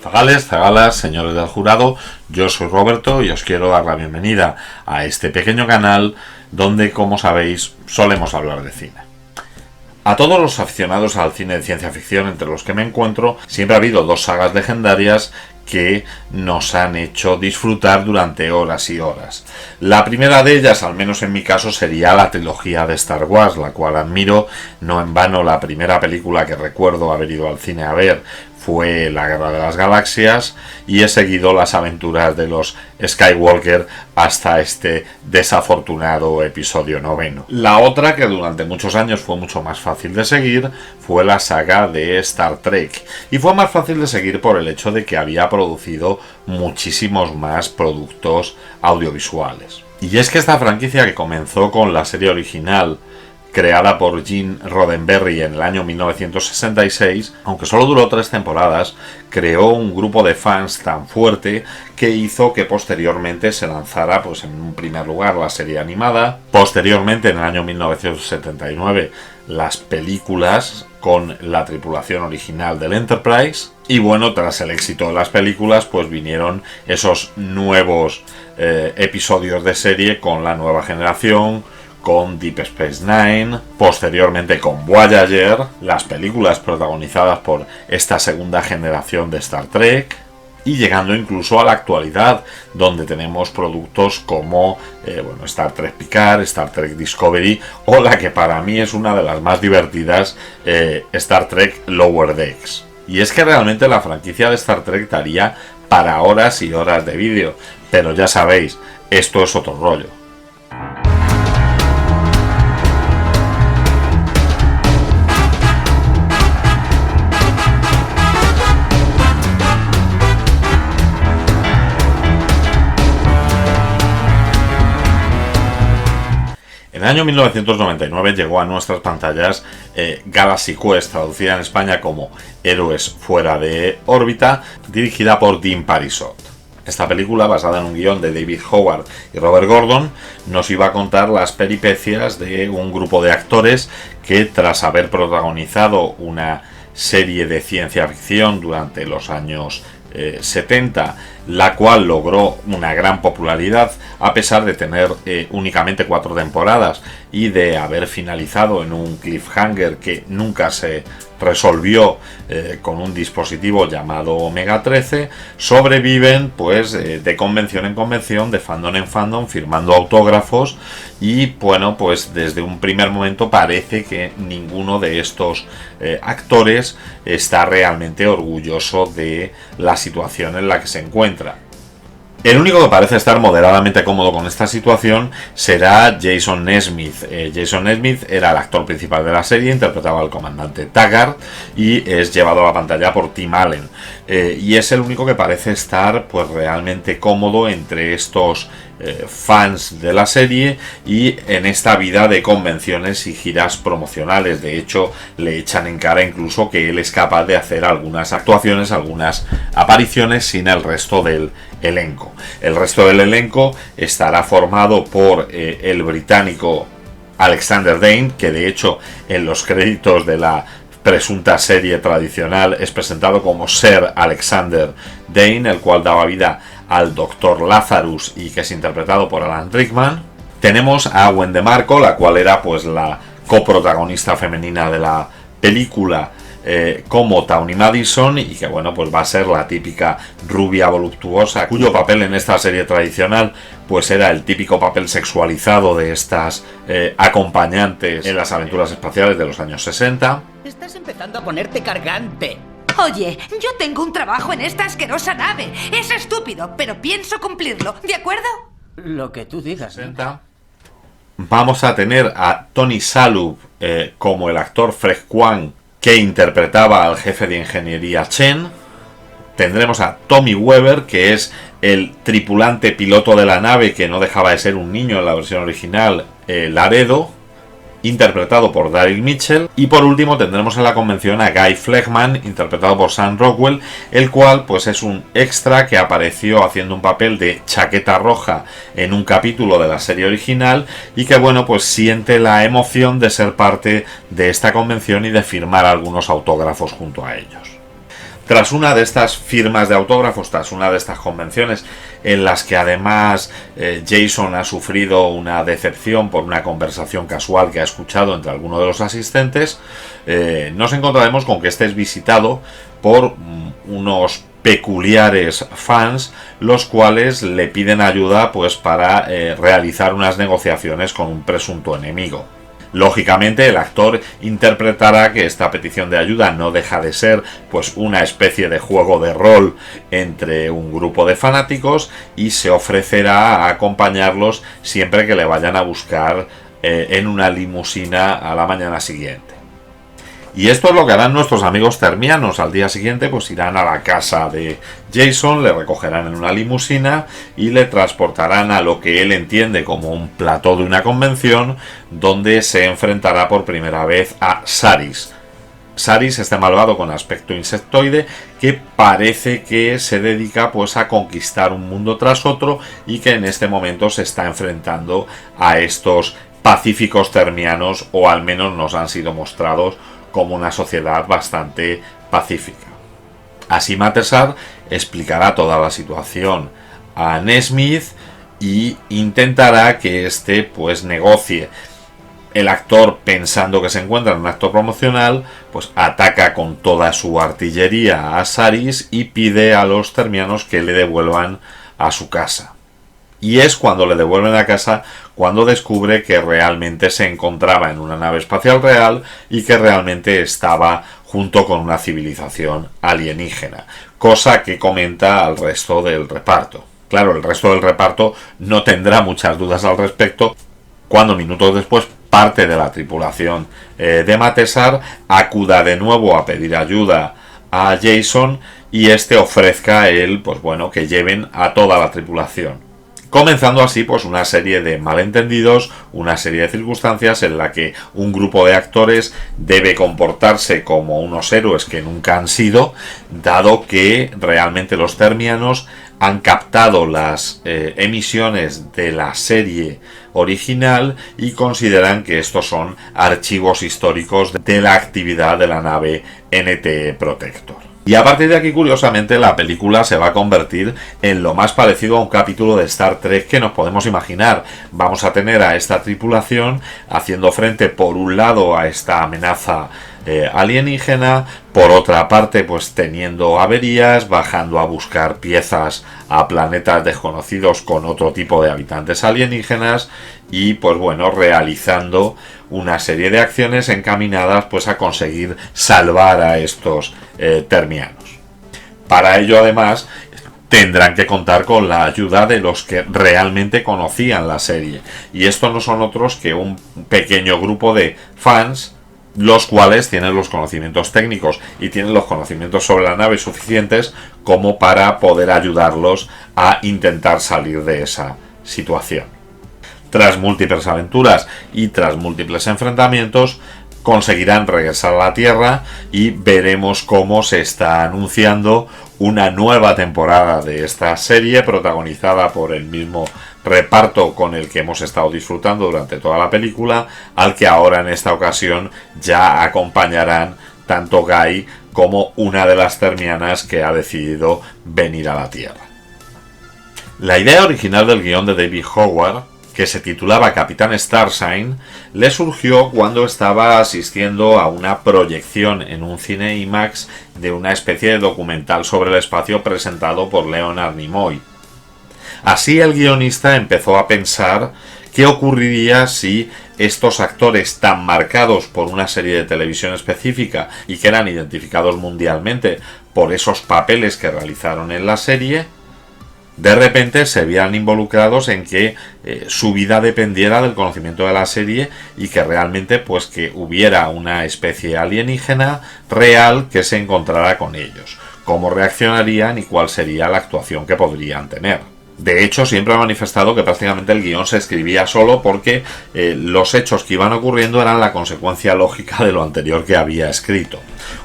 Zagales, zagalas, señores del jurado, yo soy Roberto y os quiero dar la bienvenida a este pequeño canal donde, como sabéis, solemos hablar de cine. A todos los aficionados al cine de ciencia ficción, entre los que me encuentro, siempre ha habido dos sagas legendarias que nos han hecho disfrutar durante horas y horas. La primera de ellas, al menos en mi caso, sería la trilogía de Star Wars, la cual admiro. No en vano, la primera película que recuerdo haber ido al cine a ver fue La Guerra de las Galaxias, y he seguido las aventuras de los Skywalker hasta este desafortunado episodio 9. La otra, que durante muchos años fue mucho más fácil de seguir, fue la saga de Star Trek, y fue más fácil de seguir por el hecho de que había producido muchísimos más productos audiovisuales. Y es que esta franquicia, que comenzó con la serie original creada por Gene Roddenberry en el año 1966, aunque solo duró 3 temporadas, creó un grupo de fans tan fuerte que hizo que posteriormente se lanzara, pues en un primer lugar, la serie animada, posteriormente en el año 1979 las películas con la tripulación original del Enterprise, y bueno, tras el éxito de las películas, pues vinieron esos nuevos episodios de serie con la nueva generación, con Deep Space Nine, posteriormente con Voyager, las películas protagonizadas por esta segunda generación de Star Trek, y llegando incluso a la actualidad, donde tenemos productos como Star Trek Picard, Star Trek Discovery, o la que para mí es una de las más divertidas, Star Trek Lower Decks. Y es que realmente la franquicia de Star Trek daría para horas y horas de vídeo, pero ya sabéis, esto es otro rollo. En el año 1999 llegó a nuestras pantallas Galaxy Quest, traducida en España como Héroes fuera de órbita, dirigida por Dean Parisot. Esta película, basada en un guión de David Howard y Robert Gordon, nos iba a contar las peripecias de un grupo de actores que, tras haber protagonizado una serie de ciencia ficción durante los años 70, la cual logró una gran popularidad a pesar de tener únicamente 4 temporadas y de haber finalizado en un cliffhanger que nunca se resolvió con un dispositivo llamado Omega 13, sobreviven pues de convención en convención, de fandom en fandom, firmando autógrafos, y bueno, pues desde un primer momento parece que ninguno de estos actores está realmente orgulloso de la situación en la que se encuentra. El único que parece estar moderadamente cómodo con esta situación será Jason Nesmith. Jason Nesmith era el actor principal de la serie, interpretaba al comandante Taggart y es llevado a la pantalla por Tim Allen. Y es el único que parece estar pues realmente cómodo entre estos fans de la serie y en esta vida de convenciones y giras promocionales. De hecho, le echan en cara incluso que él es capaz de hacer algunas actuaciones, algunas apariciones sin el resto del elenco. El resto del elenco estará formado por el británico Alexander Dane, que de hecho en los créditos de la presunta serie tradicional es presentado como Sir Alexander Dane, el cual daba vida al Dr. Lazarus y que es interpretado por Alan Rickman. Tenemos a Gwen DeMarco, la cual era pues la coprotagonista femenina de la película, como Tawny Madison, y que bueno, pues va a ser la típica rubia voluptuosa, cuyo papel en esta serie tradicional pues era el típico papel sexualizado de estas acompañantes en las aventuras espaciales de los años 60. Estás empezando a ponerte cargante. Oye, yo tengo un trabajo en esta asquerosa nave. Es estúpido, pero pienso cumplirlo, ¿de acuerdo? Lo que tú digas. 60. Vamos a tener a Tony Shalhoub como el actor Fred Kwan, que interpretaba al jefe de ingeniería Chen. Tendremos a Tommy Weber, que es el tripulante piloto de la nave, que no dejaba de ser un niño en la versión original, Laredo, interpretado por Daryl Mitchell. Y por último tendremos en la convención a Guy Fleckman, interpretado por Sam Rockwell, el cual pues es un extra que apareció haciendo un papel de chaqueta roja en un capítulo de la serie original y que bueno, pues siente la emoción de ser parte de esta convención y de firmar algunos autógrafos junto a ellos. Tras una de estas firmas de autógrafos, tras una de estas convenciones, en las que además Jason ha sufrido una decepción por una conversación casual que ha escuchado entre algunos de los asistentes, nos encontraremos con que este es visitado por unos peculiares fans, los cuales le piden ayuda pues para realizar unas negociaciones con un presunto enemigo. Lógicamente, el actor interpretará que esta petición de ayuda no deja de ser pues una especie de juego de rol entre un grupo de fanáticos y se ofrecerá a acompañarlos siempre que le vayan a buscar en una limusina a la mañana siguiente. Y esto es lo que harán nuestros amigos termianos. Al día siguiente pues irán a la casa de Jason, le recogerán en una limusina y le transportarán a lo que él entiende como un plató de una convención, donde se enfrentará por primera vez a Saris. Saris, este malvado con aspecto insectoide, que parece que se dedica pues a conquistar un mundo tras otro y que en este momento se está enfrentando a estos pacíficos termianos, o al menos nos han sido mostrados como una sociedad bastante pacífica. Así Matesar explicará toda la situación a Nesmith y intentará que éste pues negocie. El actor, pensando que se encuentra en un acto promocional, pues ataca con toda su artillería a Saris y pide a los termianos que le devuelvan a su casa. Y es cuando le devuelven a casa cuando descubre que realmente se encontraba en una nave espacial real y que realmente estaba junto con una civilización alienígena, cosa que comenta al resto del reparto. Claro, el resto del reparto no tendrá muchas dudas al respecto cuando minutos después parte de la tripulación de Matesar acuda de nuevo a pedir ayuda a Jason y este ofrezca a él pues bueno, que lleven a toda la tripulación. Comenzando así pues una serie de malentendidos, una serie de circunstancias en la que un grupo de actores debe comportarse como unos héroes que nunca han sido, dado que realmente los termianos han captado las emisiones de la serie original y consideran que estos son archivos históricos de la actividad de la nave NTE Protector. Y a partir de aquí, curiosamente, la película se va a convertir en lo más parecido a un capítulo de Star Trek que nos podemos imaginar. Vamos a tener a esta tripulación haciendo frente, por un lado, a esta amenaza alienígena, por otra parte, pues teniendo averías, bajando a buscar piezas a planetas desconocidos con otro tipo de habitantes alienígenas y, pues bueno, realizando una serie de acciones encaminadas pues a conseguir salvar a estos termianos. Para ello, además, tendrán que contar con la ayuda de los que realmente conocían la serie, y estos no son otros que un pequeño grupo de fans, los cuales tienen los conocimientos técnicos y tienen los conocimientos sobre la nave suficientes como para poder ayudarlos a intentar salir de esa situación. Tras múltiples aventuras y tras múltiples enfrentamientos, conseguirán regresar a la Tierra y veremos cómo se está anunciando una nueva temporada de esta serie, protagonizada por el mismo reparto con el que hemos estado disfrutando durante toda la película, al que ahora en esta ocasión ya acompañarán tanto Guy como una de las termianas que ha decidido venir a la Tierra. La idea original del guión de David Howard, que se titulaba Capitán Starshine, le surgió cuando estaba asistiendo a una proyección en un cine IMAX de una especie de documental sobre el espacio presentado por Leonard Nimoy. Así el guionista empezó a pensar qué ocurriría si estos actores tan marcados por una serie de televisión específica y que eran identificados mundialmente por esos papeles que realizaron en la serie, de repente se vieran involucrados en que su vida dependiera del conocimiento de la serie y que realmente pues que hubiera una especie alienígena real que se encontrara con ellos. ¿Cómo reaccionarían y cuál sería la actuación que podrían tener? De hecho, siempre ha manifestado que prácticamente el guión se escribía solo porque los hechos que iban ocurriendo eran la consecuencia lógica de lo anterior que había escrito.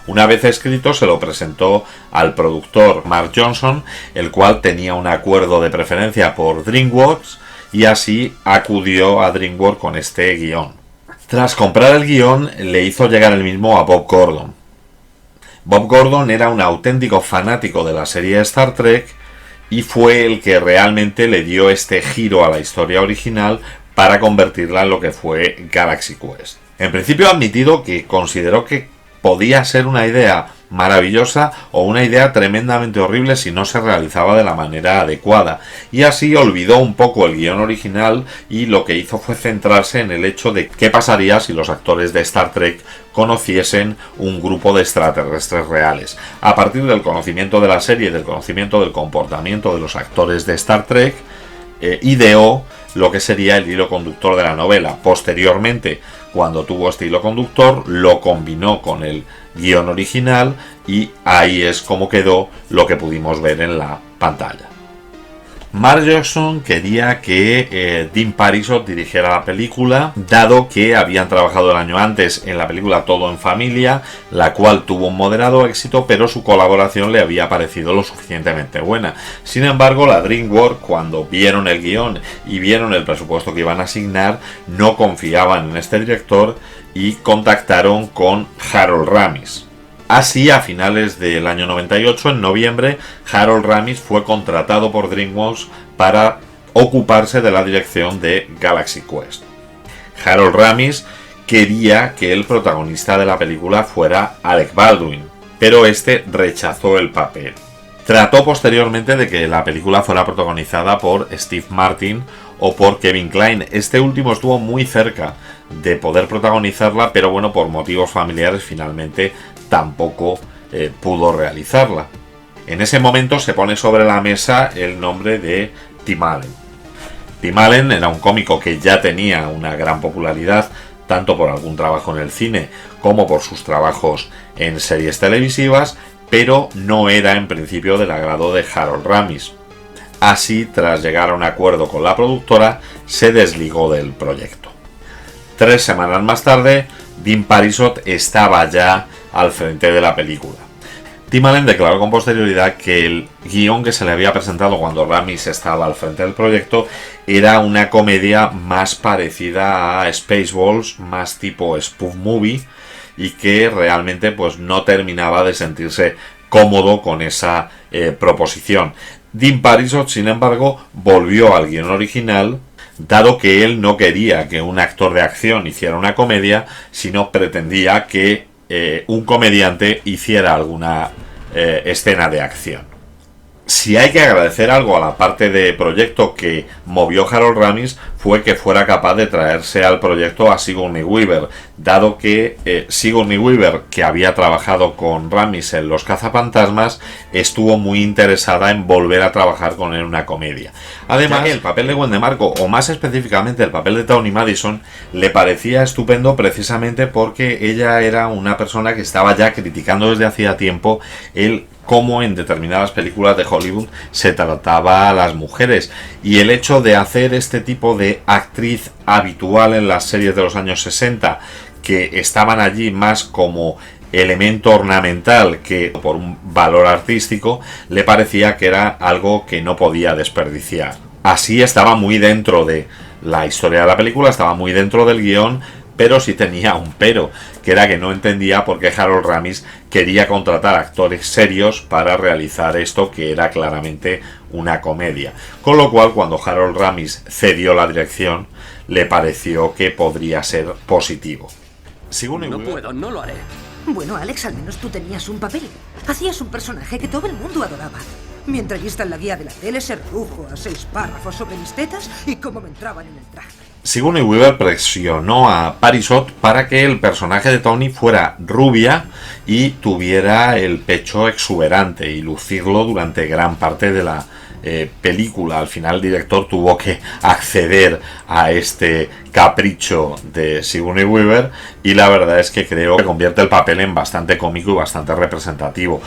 Una vez escrito, se lo presentó al productor Mark Johnson, el cual tenía un acuerdo de preferencia por DreamWorks, y así acudió a DreamWorks con este guión. Tras comprar el guión, le hizo llegar el mismo a Bob Gordon. Bob Gordon era un auténtico fanático de la serie Star Trek y fue el que realmente le dio este giro a la historia original para convertirla en lo que fue Galaxy Quest. En principio ha admitido que consideró que podía ser una idea maravillosa o una idea tremendamente horrible si no se realizaba de la manera adecuada, y así olvidó un poco el guión original y lo que hizo fue centrarse en el hecho de qué pasaría si los actores de Star Trek conociesen un grupo de extraterrestres reales. A partir del conocimiento de la serie y del conocimiento del comportamiento de los actores de Star Trek, ideó lo que sería el hilo conductor de la novela. Posteriormente, cuando tuvo este hilo conductor, lo combinó con el guión original y ahí es como quedó lo que pudimos ver en la pantalla. Mark Johnson quería que Dean Parisot dirigiera la película, dado que habían trabajado el año antes en la película Todo en Familia, la cual tuvo un moderado éxito, pero su colaboración le había parecido lo suficientemente buena. Sin embargo, la DreamWorks, cuando vieron el guión y vieron el presupuesto que iban a asignar, no confiaban en este director y contactaron con Harold Ramis. Así, a finales del año 98, en noviembre, Harold Ramis fue contratado por DreamWorks para ocuparse de la dirección de Galaxy Quest. Harold Ramis quería que el protagonista de la película fuera Alec Baldwin, pero este rechazó el papel. Trató posteriormente de que la película fuera protagonizada por Steve Martin o por Kevin Kline. Este último estuvo muy cerca de poder protagonizarla, pero bueno, por motivos familiares finalmente tampoco pudo realizarla. En ese momento se pone sobre la mesa el nombre de Tim Allen. Tim Allen era un cómico que ya tenía una gran popularidad, tanto por algún trabajo en el cine como por sus trabajos en series televisivas, pero no era en principio del agrado de Harold Ramis. Así, tras llegar a un acuerdo con la productora, se desligó del proyecto. 3 semanas más tarde, Dean Parisot estaba ya al frente de la película. Tim Allen declaró con posterioridad que el guión que se le había presentado cuando Ramis estaba al frente del proyecto era una comedia más parecida a Spaceballs, más tipo spoof movie, y que realmente pues no terminaba de sentirse cómodo con esa proposición. Dean Parisot, sin embargo, volvió al guión original, dado que él no quería que un actor de acción hiciera una comedia, sino pretendía que un comediante hiciera alguna escena de acción. Si hay que agradecer algo a la parte de proyecto que movió Harold Ramis, fue que fuera capaz de traerse al proyecto a Sigourney Weaver, dado que Sigourney Weaver, que había trabajado con Ramis en Los Cazafantasmas, estuvo muy interesada en volver a trabajar con él en una comedia. Además, el papel de Gwen de Marco, o más específicamente el papel de Tawny Madison, le parecía estupendo precisamente porque ella era una persona que estaba ya criticando desde hacía tiempo el cómo en determinadas películas de Hollywood se trataba a las mujeres, y el hecho de hacer este tipo de actriz habitual en las series de los años 60, que estaban allí más como elemento ornamental que por un valor artístico, le parecía que era algo que no podía desperdiciar. Así estaba muy dentro de la historia de la película, estaba muy dentro del guión, pero sí tenía un pero, que era que no entendía por qué Harold Ramis quería contratar actores serios para realizar esto que era claramente una comedia. Con lo cual, cuando Harold Ramis cedió la dirección, le pareció que podría ser positivo. No puedo, no lo haré. Bueno, Alex, al menos tú tenías un papel. Hacías un personaje que todo el mundo adoraba. Mi entrevista en la guía de la tele se redujo a 6 párrafos sobre mis tetas y cómo me entraban en el traje. Sigourney Weaver presionó a Parisot para que el personaje de Tawny fuera rubia y tuviera el pecho exuberante y lucirlo durante gran parte de la película. Al final el director tuvo que acceder a este capricho de Sigourney Weaver y la verdad es que creo que convierte el papel en bastante cómico y bastante representativo.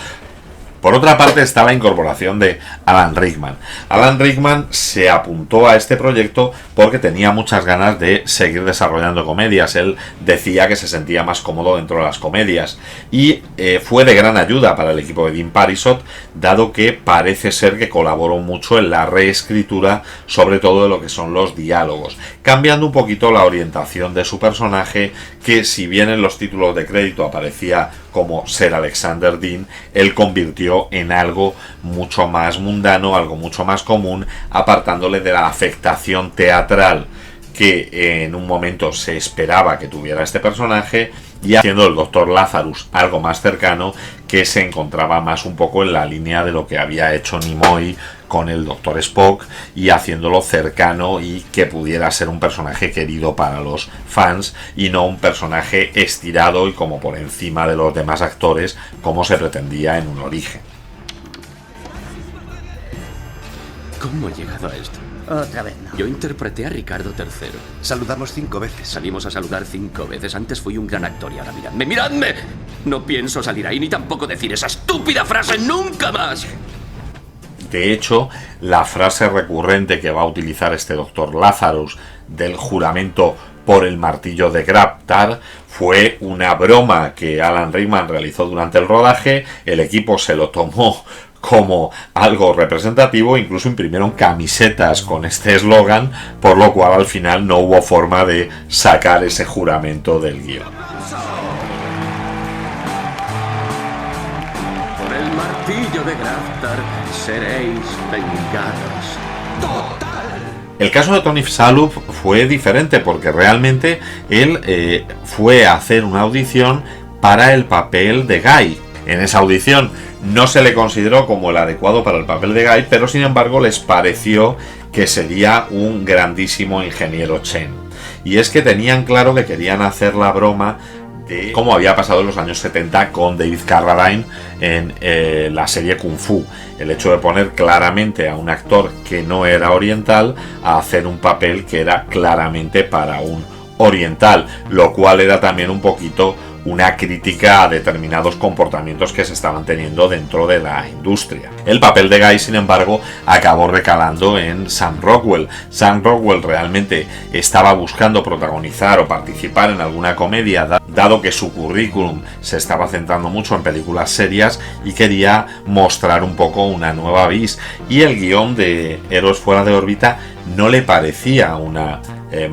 Por otra parte está la incorporación de Alan Rickman. Alan Rickman se apuntó a este proyecto porque tenía muchas ganas de seguir desarrollando comedias. Él decía que se sentía más cómodo dentro de las comedias y fue de gran ayuda para el equipo de Dean Parisot, dado que parece ser que colaboró mucho en la reescritura, sobre todo de lo que son los diálogos, cambiando un poquito la orientación de su personaje, que si bien en los títulos de crédito aparecía como Sir Alexander Dean, él convirtió en algo mucho más mundano, algo mucho más común, apartándole de la afectación teatral que en un momento se esperaba que tuviera este personaje, y haciendo el Dr. Lazarus algo más cercano, que se encontraba más un poco en la línea de lo que había hecho Nimoy con el Dr. Spock, y haciéndolo cercano y que pudiera ser un personaje querido para los fans y no un personaje estirado y como por encima de los demás actores como se pretendía en un origen. ¿Cómo he llegado a esto? Otra vez no. Yo interpreté a Ricardo III. Saludamos 5 veces. Salimos a saludar 5 veces. Antes fui un gran actor y ahora miradme. ¡Miradme! No pienso salir ahí ni tampoco decir esa estúpida frase nunca más. De hecho, la frase recurrente que va a utilizar este Dr. Lazarus del juramento por el martillo de Grabtar fue una broma que Alan Rickman realizó durante el rodaje. El equipo se lo tomó como algo representativo, incluso imprimieron camisetas con este eslogan, por lo cual al final no hubo forma de sacar ese juramento del guión. Por el martillo de Graftar seréis vengados. El caso de Tony Shalhoub fue diferente porque realmente él fue a hacer una audición para el papel de Guy. En esa audición no se le consideró como el adecuado para el papel de Guy, pero sin embargo les pareció que sería un grandísimo ingeniero Chen. Y es que tenían claro que querían hacer la broma de cómo había pasado en los años 70 con David Carradine en la serie Kung Fu. El hecho de poner claramente a un actor que no era oriental a hacer un papel que era claramente para un oriental, lo cual era también un poquito una crítica a determinados comportamientos que se estaban teniendo dentro de la industria. El papel de Guy, sin embargo, acabó recalando en Sam Rockwell. Sam Rockwell realmente estaba buscando protagonizar o participar en alguna comedia, dado que su currículum se estaba centrando mucho en películas serias y quería mostrar un poco una nueva vis. Y el guión de Héroes fuera de órbita no le parecía una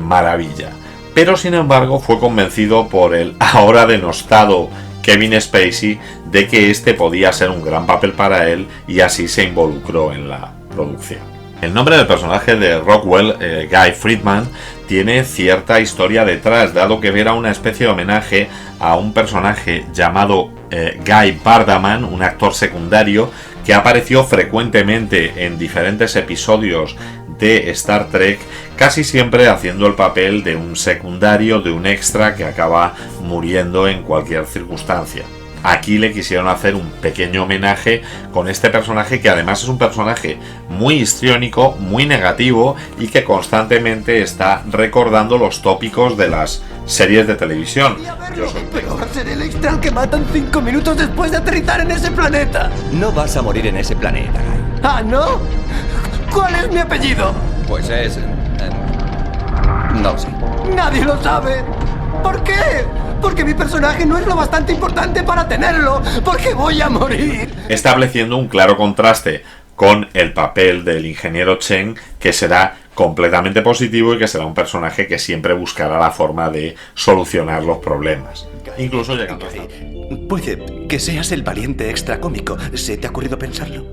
maravilla. Pero sin embargo fue convencido por el ahora denostado Kevin Spacey de que este podía ser un gran papel para él, y así se involucró en la producción. El nombre del personaje de Rockwell, Guy Friedman, tiene cierta historia detrás, dado que era una especie de homenaje a un personaje llamado Guy Bardaman, un actor secundario que apareció frecuentemente en diferentes episodios de Star Trek, casi siempre haciendo el papel de un secundario, de un extra que acaba muriendo en cualquier circunstancia. Aquí le quisieron hacer un pequeño homenaje con este personaje, que además es un personaje muy histriónico, muy negativo y que constantemente está recordando los tópicos de las series de televisión. Pero va a ser el extra al que matan 5 minutos después de aterrizar en ese planeta. No vas a morir en ese planeta, Guy. ¿Ah, no? ¿Cuál es mi apellido? Pues es... no sé. Nadie lo sabe. ¿Por qué? Porque mi personaje no es lo bastante importante para tenerlo. Porque voy a morir. Estableciendo un claro contraste con el papel del ingeniero Chen, que será completamente positivo y que será un personaje que siempre buscará la forma de solucionar los problemas. Incluso llegando hasta... Puede que seas el valiente extra cómico. ¿Se te ha ocurrido pensarlo?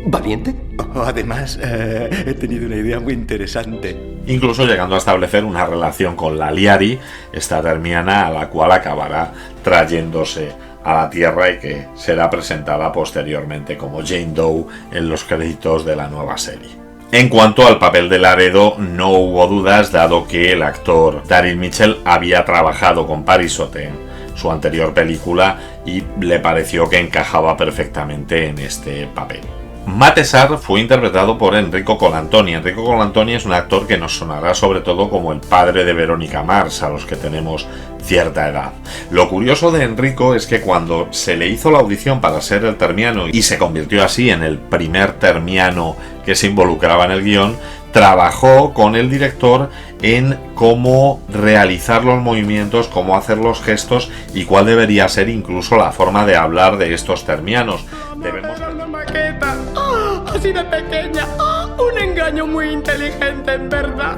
¿Valiente? Además, he tenido una idea muy interesante. Incluso llegando a establecer una relación con la Liari, esta termiana, a la cual acabará trayéndose a la Tierra y que será presentada posteriormente como Jane Doe en los créditos de la nueva serie. En cuanto al papel de Laredo, no hubo dudas, dado que el actor Daryl Mitchell había trabajado con Parisot en su anterior película y le pareció que encajaba perfectamente en este papel. Matesar fue interpretado por Enrico Colantoni. Enrico Colantoni es un actor que nos sonará sobre todo como el padre de Verónica Mars, a los que tenemos cierta edad. Lo curioso de Enrico es que cuando se le hizo la audición para ser el termiano y se convirtió así en el primer termiano que se involucraba en el guión, trabajó con el director en cómo realizar los movimientos, cómo hacer los gestos y cuál debería ser incluso la forma de hablar de estos termianos. Debemos... una maqueta. ¡Oh! Así de pequeña. ¡Oh! Un engaño muy inteligente, en verdad.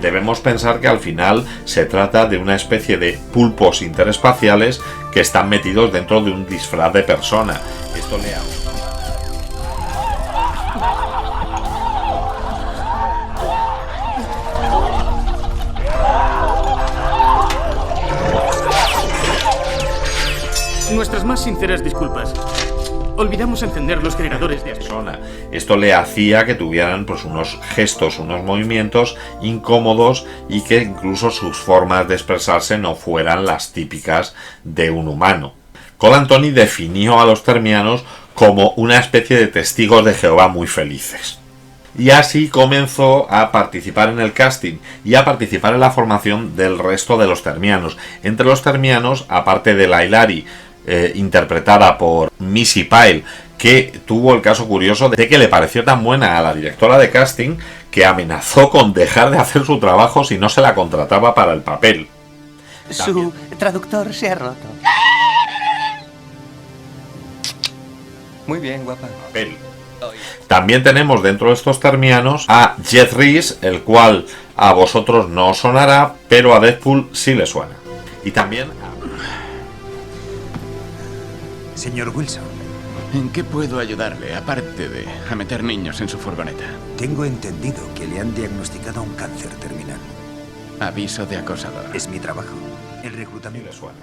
debemos pensar que al final se trata de una especie de pulpos interespaciales que están metidos dentro de un disfraz de persona. Esto le ha... Nuestras más sinceras disculpas. Olvidamos encender los generadores de persona. Esto le hacía que tuvieran pues unos gestos, unos movimientos incómodos y que incluso sus formas de expresarse no fueran las típicas de un humano. Colantoni definió a los termianos como una especie de testigos de Jehová muy felices. Y así comenzó a participar en el casting y a participar en la formación del resto de los termianos. Entre los termianos, aparte de la Hilary, interpretada por Missy Pyle, que tuvo el caso curioso de que le pareció tan buena a la directora de casting que amenazó con dejar de hacer su trabajo si no se la contrataba para el papel. Su traductor se ha roto. Muy bien, guapa. Papel. También tenemos dentro de estos termianos a Jet Reese, el cual a vosotros no os sonará, pero a Deadpool sí le suena. Y también a... Señor Wilson. ¿En qué puedo ayudarle, aparte de a meter niños en su furgoneta? Tengo entendido que le han diagnosticado un cáncer terminal. Aviso de acosador. Es mi trabajo. El reclutamiento suena.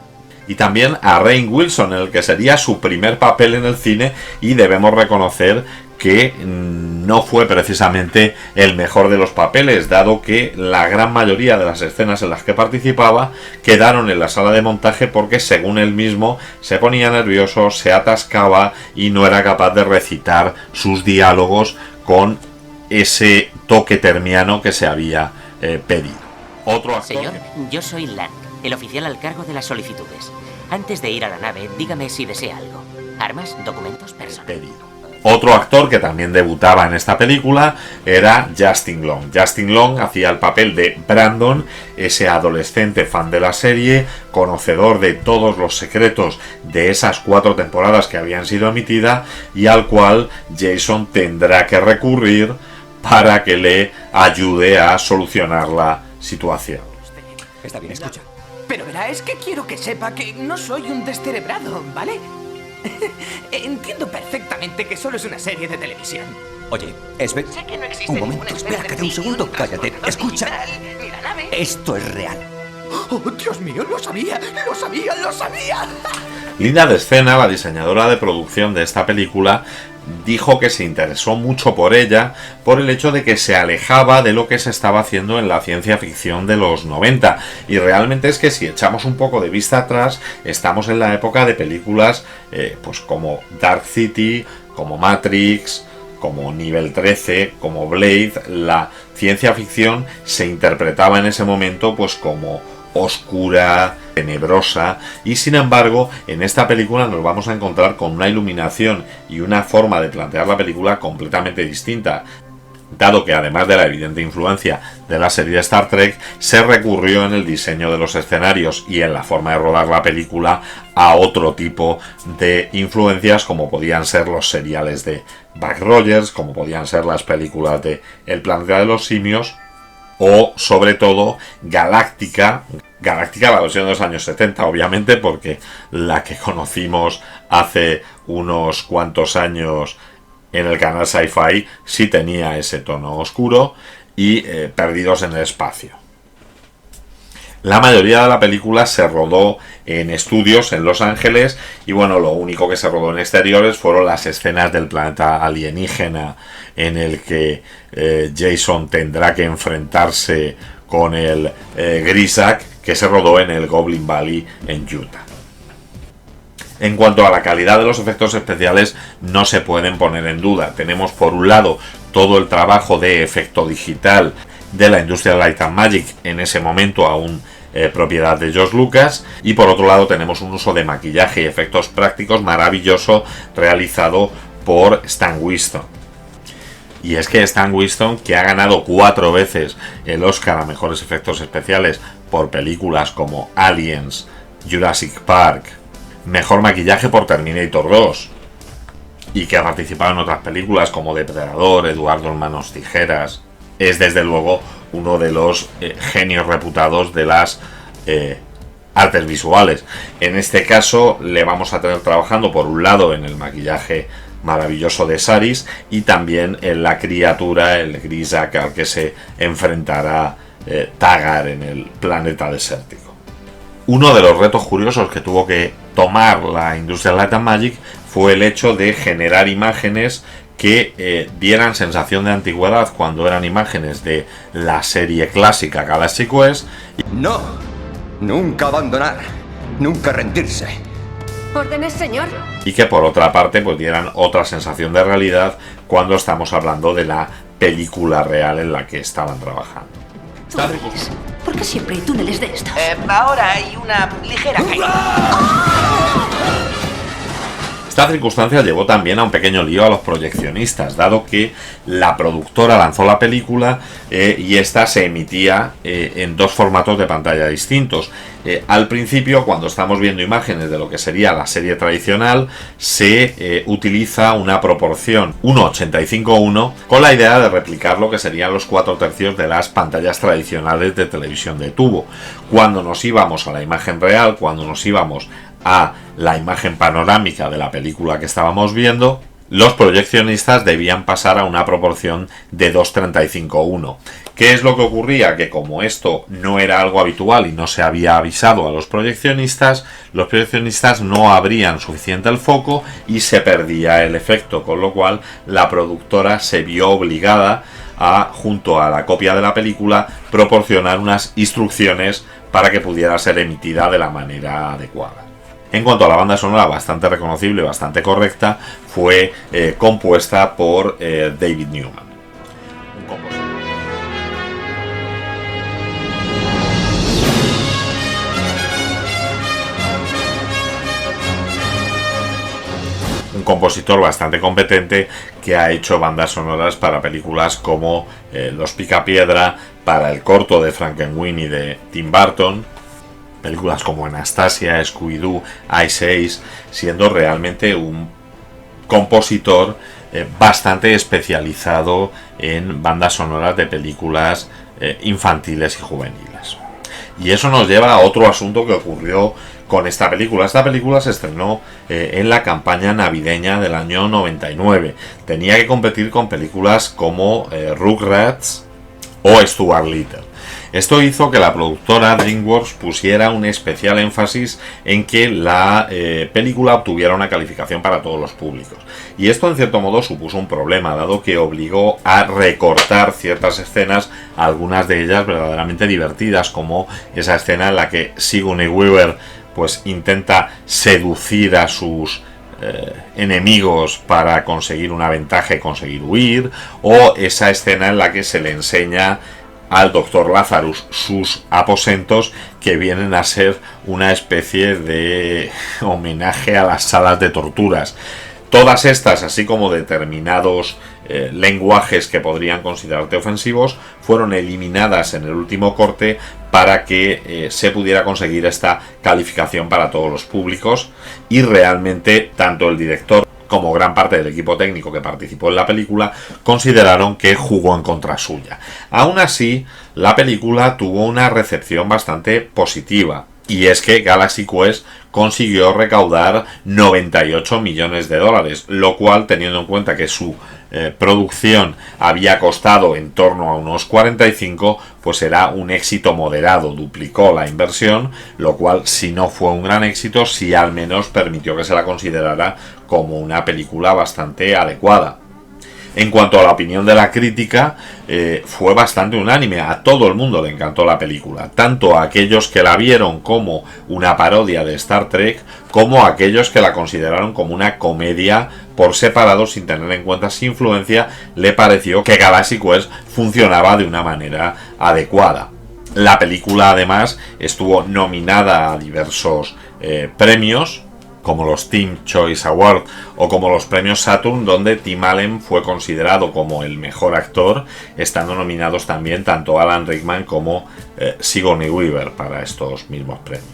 Y también a Rainn Wilson, en el que sería su primer papel en el cine, y debemos reconocer que no fue precisamente el mejor de los papeles, dado que la gran mayoría de las escenas en las que participaba quedaron en la sala de montaje porque, según él mismo, se ponía nervioso, se atascaba y no era capaz de recitar sus diálogos con ese toque termiano que se había pedido. Otro actor. Señor, yo soy Lang, el oficial al cargo de las solicitudes. Antes de ir a la nave, dígame si desea algo. Armas, documentos, personal. Otro actor que también debutaba en esta película era Justin Long. Justin Long hacía el papel de Brandon, ese adolescente fan de la serie, conocedor de todos los secretos de esas 4 temporadas que habían sido emitidas y al cual Jason tendrá que recurrir para que le ayude a solucionar la situación. Está bien, escucha. Pero verá, es que quiero que sepa que no soy un descerebrado, ¿vale? Entiendo perfectamente que solo es una serie de televisión. Oye, Sé que no existe un momento, espérate un segundo, cállate, escucha. Ni la nave. Esto es real. ¡Oh, Dios mío! ¡Lo sabía! ¡Lo sabía! ¡Lo sabía! Linda Descena, la diseñadora de producción de esta película, dijo que se interesó mucho por ella por el hecho de que se alejaba de lo que se estaba haciendo en la ciencia ficción de los 90, y realmente es que si echamos un poco de vista atrás estamos en la época de películas pues como Dark City, como Matrix, como Nivel 13, como Blade. La ciencia ficción se interpretaba en ese momento pues como oscura, tenebrosa, y sin embargo en esta película nos vamos a encontrar con una iluminación y una forma de plantear la película completamente distinta, dado que además de la evidente influencia de la serie de Star Trek, se recurrió en el diseño de los escenarios y en la forma de rodar la película a otro tipo de influencias, como podían ser los seriales de Buck Rogers, como podían ser las películas de El planeta de los simios, o sobre todo Galáctica, la versión de los años 70, obviamente, porque la que conocimos hace unos cuantos años en el canal Sci-Fi sí tenía ese tono oscuro, y Perdidos en el espacio. La mayoría de la película se rodó en estudios en Los Ángeles, y bueno, lo único que se rodó en exteriores fueron las escenas del planeta alienígena en el que Jason tendrá que enfrentarse con el Grisak, que se rodó en el Goblin Valley en Utah. En cuanto a la calidad de los efectos especiales, no se pueden poner en duda. Tenemos por un lado todo el trabajo de efecto digital de la industria de Light and Magic, en ese momento aún propiedad de George Lucas, y por otro lado tenemos un uso de maquillaje y efectos prácticos maravilloso realizado por Stan Winston. Y es que Stan Winston, que ha ganado 4 veces el Oscar a mejores efectos especiales por películas como Aliens, Jurassic Park, mejor maquillaje por Terminator 2, y que ha participado en otras películas como Depredador, Eduardo en manos tijeras, es desde luego uno de los genios reputados de las artes visuales. En este caso le vamos a tener trabajando por un lado en el maquillaje maravilloso de Saris y también en la criatura, el Grisak, al que se enfrentará Tagar en el planeta desértico. Uno de los retos curiosos que tuvo que tomar la Industrial Light and Magic fue el hecho de generar imágenes que dieran sensación de antigüedad cuando eran imágenes de la serie clásica Galaxy Quest. No, nunca abandonar, nunca rendirse. ¿Órdenes, señor? Y que por otra parte pues dieran otra sensación de realidad cuando estamos hablando de la película real en la que estaban trabajando. ¿Por qué siempre hay túneles de estos? Ahora hay una ligera caída. Esta circunstancia llevó también a un pequeño lío a los proyeccionistas, dado que la productora lanzó la película y esta se emitía en dos formatos de pantalla distintos. Al principio, cuando estamos viendo imágenes de lo que sería la serie tradicional, se utiliza una proporción 1:85:1 con la idea de replicar lo que serían los 4/3 de las pantallas tradicionales de televisión de tubo. Cuando nos íbamos a la imagen real, cuando nos íbamos a la imagen panorámica de la película que estábamos viendo, los proyeccionistas debían pasar a una proporción de 2:35:1. ¿Qué es lo que ocurría? Que como esto no era algo habitual y no se había avisado a los proyeccionistas no abrían suficiente el foco y se perdía el efecto, con lo cual la productora se vio obligada a, junto a la copia de la película, proporcionar unas instrucciones para que pudiera ser emitida de la manera adecuada. En cuanto a la banda sonora, bastante reconocible, bastante correcta, fue compuesta por David Newman. Un compositor bastante competente que ha hecho bandas sonoras para películas como Los Picapiedra, para el corto de Frankenweenie de Tim Burton, películas como Anastasia, Scooby-Doo, Ice Age, siendo realmente un compositor bastante especializado en bandas sonoras de películas infantiles y juveniles. Y eso nos lleva a otro asunto que ocurrió con esta película. Esta película se estrenó en la campaña navideña del año 99. Tenía que competir con películas como Rugrats o Stuart Little. Esto hizo que la productora DreamWorks pusiera un especial énfasis en que la película obtuviera una calificación para todos los públicos. Y esto en cierto modo supuso un problema, dado que obligó a recortar ciertas escenas, algunas de ellas verdaderamente divertidas, como esa escena en la que Sigourney Weaver pues intenta seducir a sus enemigos para conseguir una ventaja y conseguir huir, o esa escena en la que se le enseña al Dr. Lazarus sus aposentos, que vienen a ser una especie de homenaje a las salas de torturas. Todas estas, así como determinados lenguajes que podrían considerarse ofensivos, fueron eliminadas en el último corte para que se pudiera conseguir esta calificación para todos los públicos, y realmente tanto el director como gran parte del equipo técnico que participó en la película consideraron que jugó en contra suya. Aún así, la película tuvo una recepción bastante positiva, y es que Galaxy Quest consiguió recaudar $98 millones, lo cual, teniendo en cuenta que su producción había costado en torno a unos 45, pues era un éxito moderado, duplicó la inversión, lo cual, si no fue un gran éxito, sí al menos permitió que se la considerara como una película bastante adecuada. En cuanto a la opinión de la crítica, fue bastante unánime. A todo el mundo le encantó la película, tanto a aquellos que la vieron como una parodia de Star Trek, como a aquellos que la consideraron como una comedia por separado sin tener en cuenta su influencia. Le pareció que Galaxy Quest funcionaba de una manera adecuada. La película además estuvo nominada a diversos premios, como los Teen Choice Awards o como los premios Saturn, donde Tim Allen fue considerado como el mejor actor, estando nominados también tanto Alan Rickman como Sigourney Weaver para estos mismos premios.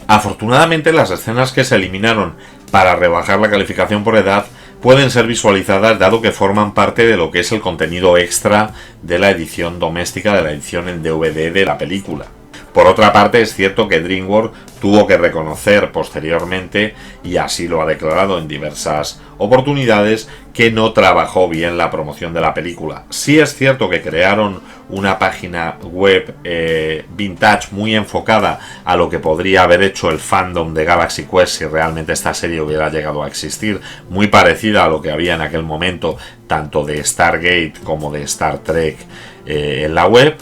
Afortunadamente, las escenas que se eliminaron para rebajar la calificación por edad pueden ser visualizadas dado que forman parte de lo que es el contenido extra de la edición doméstica, de la edición en DVD de la película. Por otra parte, es cierto que DreamWorks tuvo que reconocer posteriormente, y así lo ha declarado en diversas oportunidades, que no trabajó bien la promoción de la película. Sí es cierto que crearon una página web vintage muy enfocada a lo que podría haber hecho el fandom de Galaxy Quest si realmente esta serie hubiera llegado a existir, muy parecida a lo que había en aquel momento, tanto de Stargate como de Star Trek en la web.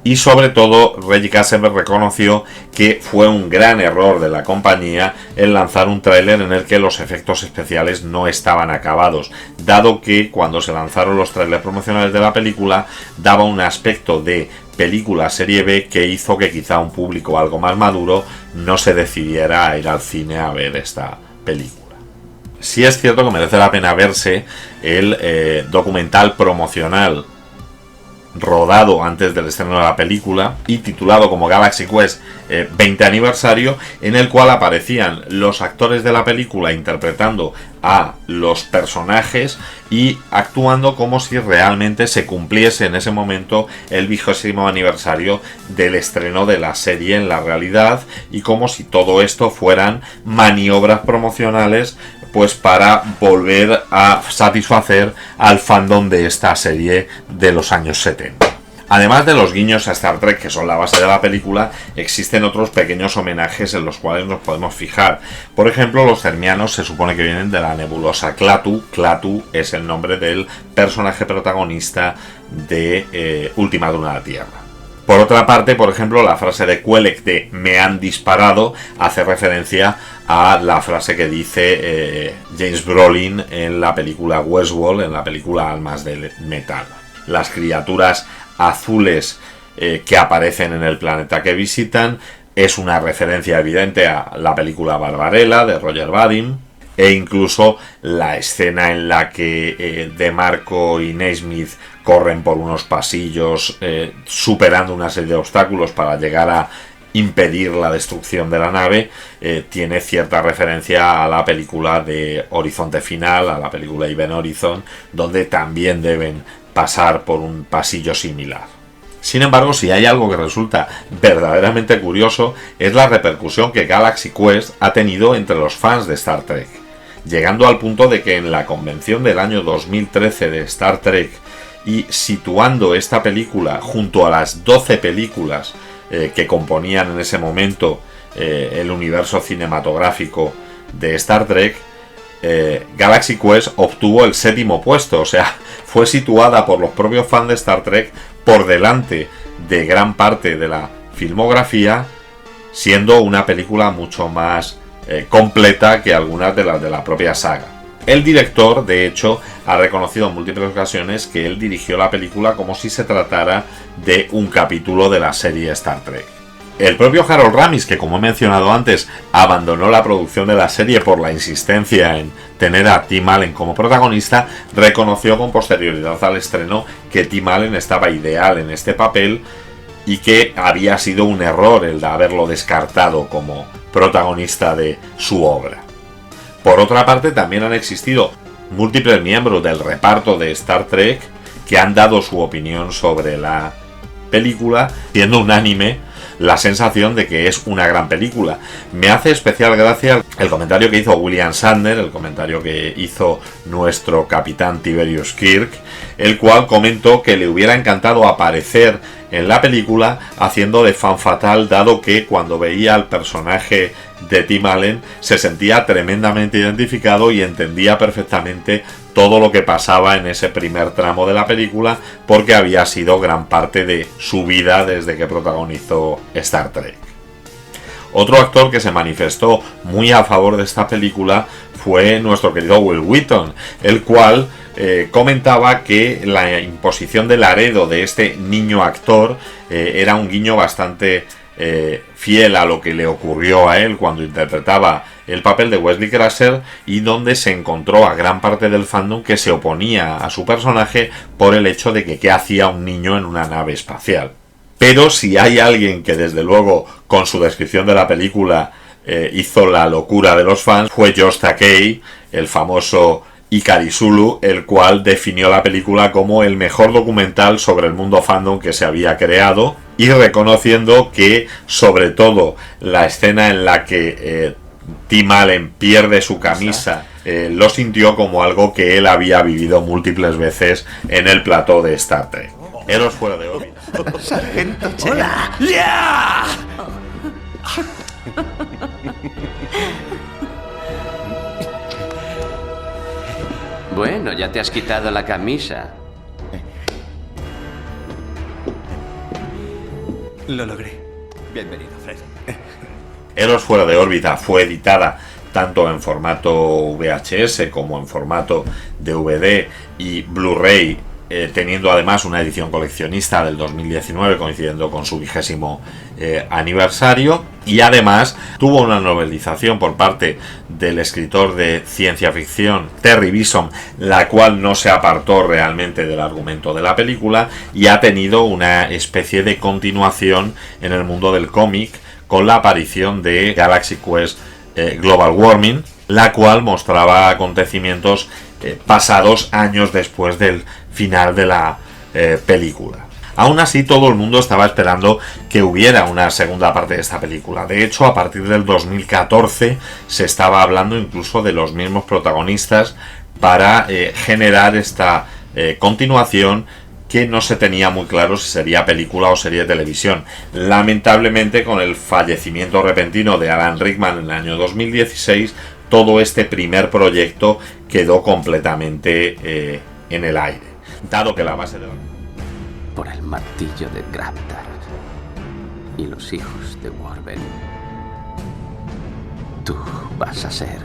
Y sobre todo, Reggie Kassenberg reconoció que fue un gran error de la compañía el lanzar un tráiler en el que los efectos especiales no estaban acabados, dado que cuando se lanzaron los tráilers promocionales de la película daba un aspecto de película serie B que hizo que quizá un público algo más maduro no se decidiera a ir al cine a ver esta película. Sí es cierto que merece la pena verse el documental promocional rodado antes del estreno de la película y titulado como Galaxy Quest 20 aniversario, en el cual aparecían los actores de la película interpretando a los personajes y actuando como si realmente se cumpliese en ese momento el 20º aniversario del estreno de la serie en la realidad, y como si todo esto fueran maniobras promocionales pues para volver a satisfacer al fandom de esta serie de los años 70. Además de los guiños a Star Trek, que son la base de la película, existen otros pequeños homenajes en los cuales nos podemos fijar. Por ejemplo, los cernianos se supone que vienen de la nebulosa Klaatu. Klaatu es el nombre del personaje protagonista de Última Duna de la Tierra. Por otra parte, por ejemplo, la frase de Quelec de "me han disparado" hace referencia a la frase que dice James Brolin en la película Westworld, en la película Almas del Metal. Las criaturas azules que aparecen en el planeta que visitan es una referencia evidente a la película Barbarella de Roger Vadim, e incluso la escena en la que DeMarco y Naismith corren por unos pasillos superando una serie de obstáculos para llegar a impedir la destrucción de la nave, tiene cierta referencia a la película de Horizonte Final, a la película Event Horizon, donde también deben pasar por un pasillo similar. Sin embargo, si hay algo que resulta verdaderamente curioso, es la repercusión que Galaxy Quest ha tenido entre los fans de Star Trek, llegando al punto de que en la convención del año 2013 de Star Trek, y situando esta película junto a las 12 películas que componían en ese momento el universo cinematográfico de Star Trek, Galaxy Quest obtuvo el 7º puesto, o sea, fue situada por los propios fans de Star Trek por delante de gran parte de la filmografía, siendo una película mucho más completa que algunas de las de la propia saga. El director, de hecho, ha reconocido en múltiples ocasiones que él dirigió la película como si se tratara de un capítulo de la serie Star Trek. El propio Harold Ramis, que como he mencionado antes, abandonó la producción de la serie por la insistencia en tener a Tim Allen como protagonista, reconoció con posterioridad al estreno que Tim Allen estaba ideal en este papel y que había sido un error el de haberlo descartado como protagonista de su obra. Por otra parte, también han existido múltiples miembros del reparto de Star Trek que han dado su opinión sobre la película, siendo unánime la sensación de que es una gran película. Me hace especial gracia el comentario que hizo William Shatner, el comentario que hizo nuestro capitán Tiberius Kirk, el cual comentó que le hubiera encantado aparecer en la película haciendo de fan fatal, dado que cuando veía al personaje de Tim Allen se sentía tremendamente identificado y entendía perfectamente todo lo que pasaba en ese primer tramo de la película, porque había sido gran parte de su vida desde que protagonizó Star Trek. Otro actor que se manifestó muy a favor de esta película fue nuestro querido Will Wheaton, el cual comentaba que la imposición de Laredo de este niño actor era un guiño bastante fiel a lo que le ocurrió a él cuando interpretaba el papel de Wesley Crusher, y donde se encontró a gran parte del fandom que se oponía a su personaje por el hecho de que qué hacía un niño en una nave espacial. Pero si hay alguien que desde luego con su descripción de la película hizo la locura de los fans, fue Josh Takei, el famoso Ikari Sulu, el cual definió la película como el mejor documental sobre el mundo fandom que se había creado, y reconociendo que sobre todo la escena en la que Tim Allen pierde su camisa lo sintió como algo que él había vivido múltiples veces en el plató de Star Trek. Héroes fuera de órbita. Sargento Che. ¡Hola! ¡Ya! Bueno, ya te has quitado la camisa. Lo logré. Bienvenido, Fred. Héroes fuera de órbita fue editada tanto en formato VHS como en formato DVD y Blu-ray, teniendo además una edición coleccionista del 2019 coincidiendo con su 20º aniversario, y además tuvo una novelización por parte del escritor de ciencia ficción Terry Bisson, la cual no se apartó realmente del argumento de la película y ha tenido una especie de continuación en el mundo del cómic con la aparición de Galaxy Quest Global Warming, la cual mostraba acontecimientos pasados años después del final de la película. Aún así, todo el mundo estaba esperando que hubiera una segunda parte de esta película. De hecho, a partir del 2014 se estaba hablando incluso de los mismos protagonistas para generar esta continuación, que no se tenía muy claro si sería película o serie de televisión. Lamentablemente, con el fallecimiento repentino de Alan Rickman en el año 2016, todo este primer proyecto quedó completamente en el aire, dado que la base de la... Por el martillo de Graptar y los hijos de Warben, tú vas a ser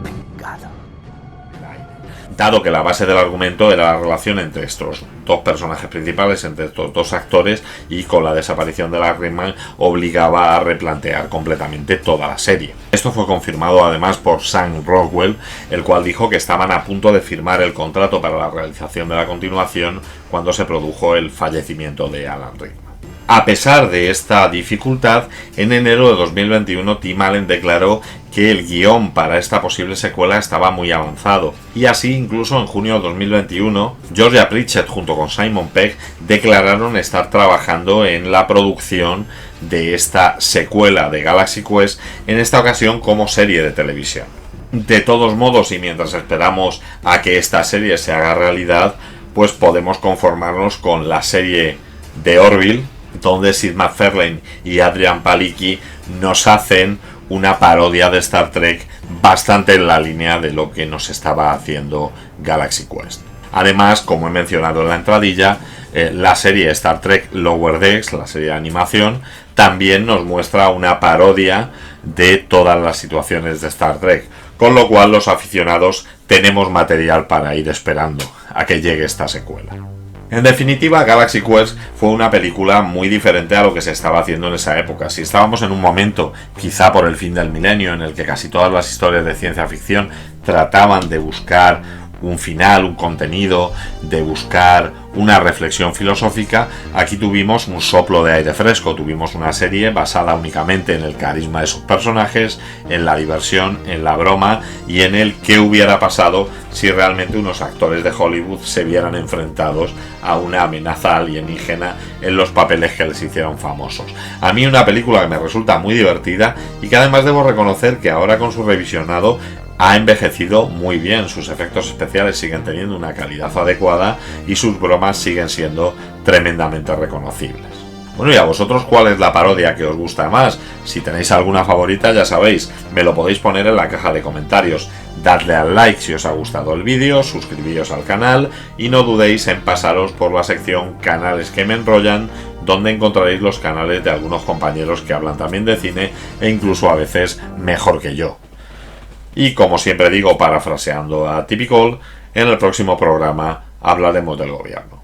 vengado. Dado que la base del argumento era la relación entre estos dos personajes principales, entre estos dos actores, y con la desaparición de Alan Rickman obligaba a replantear completamente toda la serie. Esto fue confirmado además por Sam Rockwell, el cual dijo que estaban a punto de firmar el contrato para la realización de la continuación cuando se produjo el fallecimiento de Alan Rickman. A pesar de esta dificultad, en enero de 2021 Tim Allen declaró que el guión para esta posible secuela estaba muy avanzado, y así incluso en junio de 2021 Georgia Pritchett junto con Simon Pegg declararon estar trabajando en la producción de esta secuela de Galaxy Quest, en esta ocasión como serie de televisión. De todos modos, y mientras esperamos a que esta serie se haga realidad, pues podemos conformarnos con la serie de Orville, donde Sid MacFarlane y Adrian Palicki nos hacen una parodia de Star Trek bastante en la línea de lo que nos estaba haciendo Galaxy Quest. Además, como he mencionado en la entradilla, la serie Star Trek Lower Decks, la serie de animación, también nos muestra una parodia de todas las situaciones de Star Trek, con lo cual los aficionados tenemos material para ir esperando a que llegue esta secuela. En definitiva, Galaxy Quest fue una película muy diferente a lo que se estaba haciendo en esa época. Si estábamos en un momento, quizá por el fin del milenio, en el que casi todas las historias de ciencia ficción trataban de buscar un final, un contenido, de buscar una reflexión filosófica, aquí tuvimos un soplo de aire fresco, tuvimos una serie basada únicamente en el carisma de sus personajes, en la diversión, en la broma y en el qué hubiera pasado si realmente unos actores de Hollywood se vieran enfrentados a una amenaza alienígena en los papeles que les hicieron famosos. A mí una película que me resulta muy divertida y que además debo reconocer que ahora con su revisionado ha envejecido muy bien, sus efectos especiales siguen teniendo una calidad adecuada y sus bromas siguen siendo tremendamente reconocibles. Bueno, y a vosotros, ¿cuál es la parodia que os gusta más? Si tenéis alguna favorita, ya sabéis, me lo podéis poner en la caja de comentarios. Dadle al like si os ha gustado el vídeo, suscribíos al canal y no dudéis en pasaros por la sección Canales que me enrollan, donde encontraréis los canales de algunos compañeros que hablan también de cine e incluso a veces mejor que yo. Y como siempre digo, parafraseando a Typical, en el próximo programa hablaremos del gobierno.